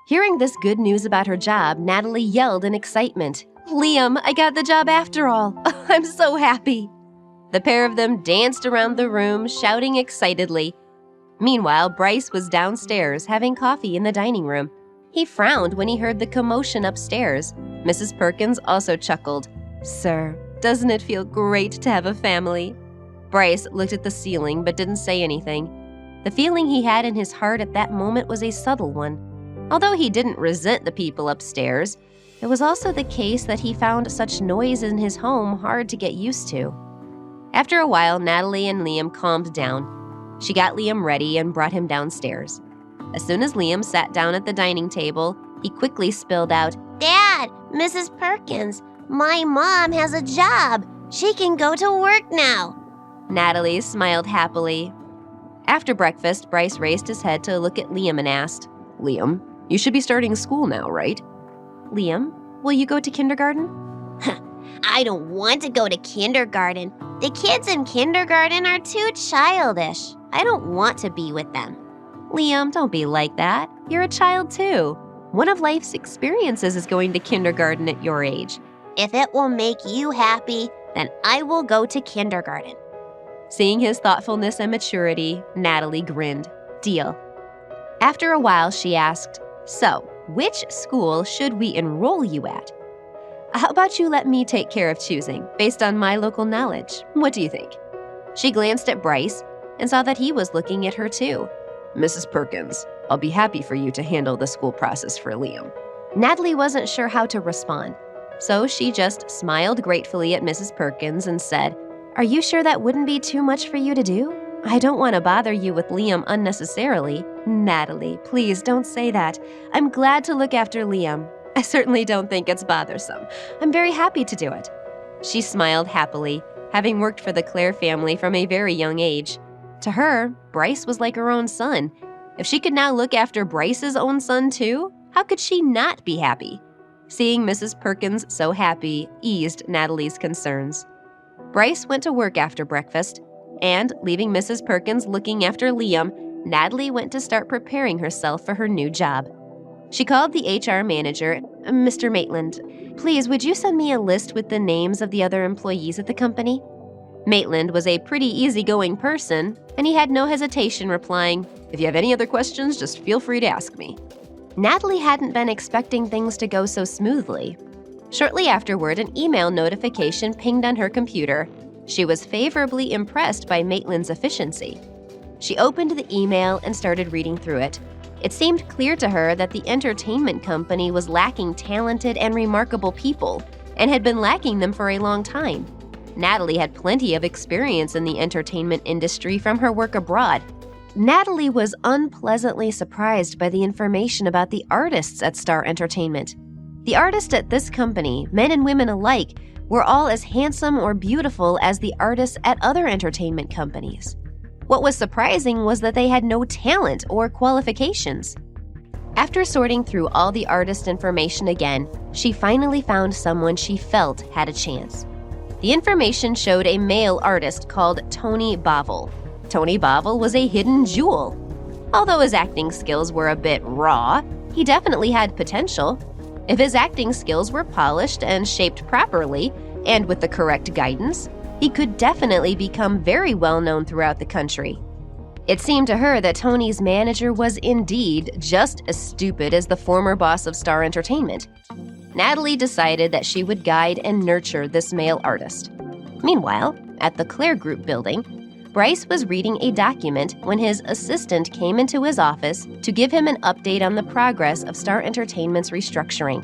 Hearing this good news about her job, Natalie yelled in excitement, "Liam, I got the job after all. I'm so happy." The pair of them danced around the room, shouting excitedly. Meanwhile, Bryce was downstairs having coffee in the dining room. He frowned when he heard the commotion upstairs. Mrs. Perkins also chuckled. "Sir, doesn't it feel great to have a family?" Bryce looked at the ceiling but didn't say anything. The feeling he had in his heart at that moment was a subtle one. Although he didn't resent the people upstairs, it was also the case that he found such noise in his home hard to get used to. After a while, Natalie and Liam calmed down. She got Liam ready and brought him downstairs. As soon as Liam sat down at the dining table, he quickly spilled out, "Dad, Mrs. Perkins, my mom has a job. She can go to work now." Natalie smiled happily. After breakfast, Bryce raised his head to look at Liam and asked, "Liam, you should be starting school now, right?" "Liam, will you go to kindergarten?" "I don't want to go to kindergarten. The kids in kindergarten are too childish. I don't want to be with them." "Liam, don't be like that. You're a child too. One of life's experiences is going to kindergarten at your age." "If it will make you happy, then I will go to kindergarten." Seeing his thoughtfulness and maturity, Natalie grinned. Deal. After a while, she asked, "So, which school should we enroll you at?" "How about you let me take care of choosing, based on my local knowledge? What do you think?" She glanced at Bryce and saw that he was looking at her too. "Mrs. Perkins, I'll be happy for you to handle the school process for Liam." Natalie wasn't sure how to respond, so she just smiled gratefully at Mrs. Perkins and said, "Are you sure that wouldn't be too much for you to do? I don't want to bother you with Liam unnecessarily." "Natalie, please don't say that. I'm glad to look after Liam. I certainly don't think it's bothersome. I'm very happy to do it." She smiled happily, having worked for the Clare family from a very young age. To her, Bryce was like her own son. If she could now look after Bryce's own son too, how could she not be happy? Seeing Mrs. Perkins so happy eased Natalie's concerns. Bryce went to work after breakfast, and leaving Mrs. Perkins looking after Liam, Natalie went to start preparing herself for her new job. She called the HR manager, "Mr. Maitland, please would you send me a list with the names of the other employees at the company?" Maitland was a pretty easygoing person, and he had no hesitation replying, "If you have any other questions, just feel free to ask me." Natalie hadn't been expecting things to go so smoothly. Shortly afterward, an email notification pinged on her computer. She was favorably impressed by Maitland's efficiency. She opened the email and started reading through it. It seemed clear to her that the entertainment company was lacking talented and remarkable people, and had been lacking them for a long time. Natalie had plenty of experience in the entertainment industry from her work abroad. Natalie was unpleasantly surprised by the information about the artists at Star Entertainment. The artists at this company, men and women alike, were all as handsome or beautiful as the artists at other entertainment companies. What was surprising was that they had no talent or qualifications. After sorting through all the artist information again, she finally found someone she felt had a chance. The information showed a male artist called Tony Bovell. Tony Bovell was a hidden jewel. Although his acting skills were a bit raw, he definitely had potential. If his acting skills were polished and shaped properly, and with the correct guidance, he could definitely become very well known throughout the country. It seemed to her that Tony's manager was indeed just as stupid as the former boss of Star Entertainment. Natalie decided that she would guide and nurture this male artist. Meanwhile, at the Clare Group building, Bryce was reading a document when his assistant came into his office to give him an update on the progress of Star Entertainment's restructuring.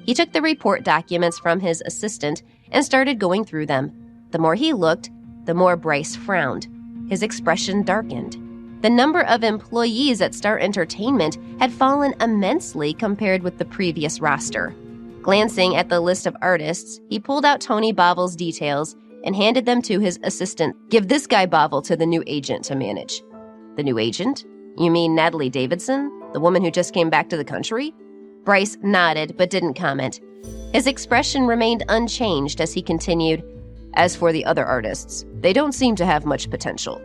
He took the report documents from his assistant and started going through them. The more he looked, the more Bryce frowned. His expression darkened. The number of employees at Star Entertainment had fallen immensely compared with the previous roster. Glancing at the list of artists, he pulled out Tony Bovell's details and handed them to his assistant. "Give this guy Bovell to the new agent to manage." "The new agent? You mean Natalie Davidson, the woman who just came back to the country?" Bryce nodded but didn't comment. His expression remained unchanged as he continued, "As for the other artists, they don't seem to have much potential.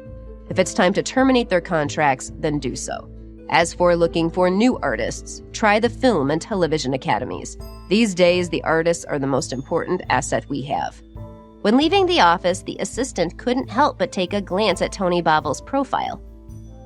If it's time to terminate their contracts, then do so. As for looking for new artists, try the film and television academies. These days, the artists are the most important asset we have. When leaving the office, the assistant couldn't help but take a glance at Tony Bovell's profile.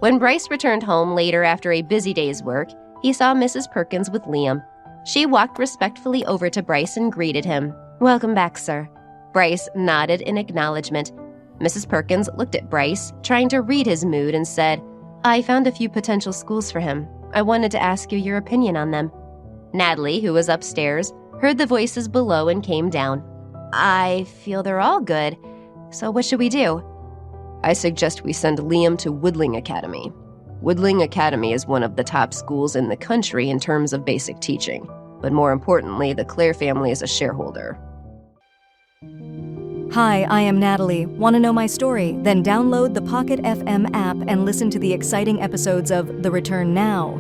When Bryce returned home later after a busy day's work, he saw Mrs. Perkins with Liam. She walked respectfully over to Bryce and greeted him. "Welcome back, sir." Bryce nodded in acknowledgement. Mrs. Perkins looked at Bryce, trying to read his mood, and said, "I found a few potential schools for him. I wanted to ask you your opinion on them." Natalie, who was upstairs, heard the voices below and came down. "I feel they're all good. So what should we do?" "I suggest we send Liam to Woodling Academy. Woodling Academy is one of the top schools in the country in terms of basic teaching. But more importantly, the Clare family is a shareholder." Hi, I am Natalie. Want to know my story? Then download the Pocket FM app and listen to the exciting episodes of The Return Now.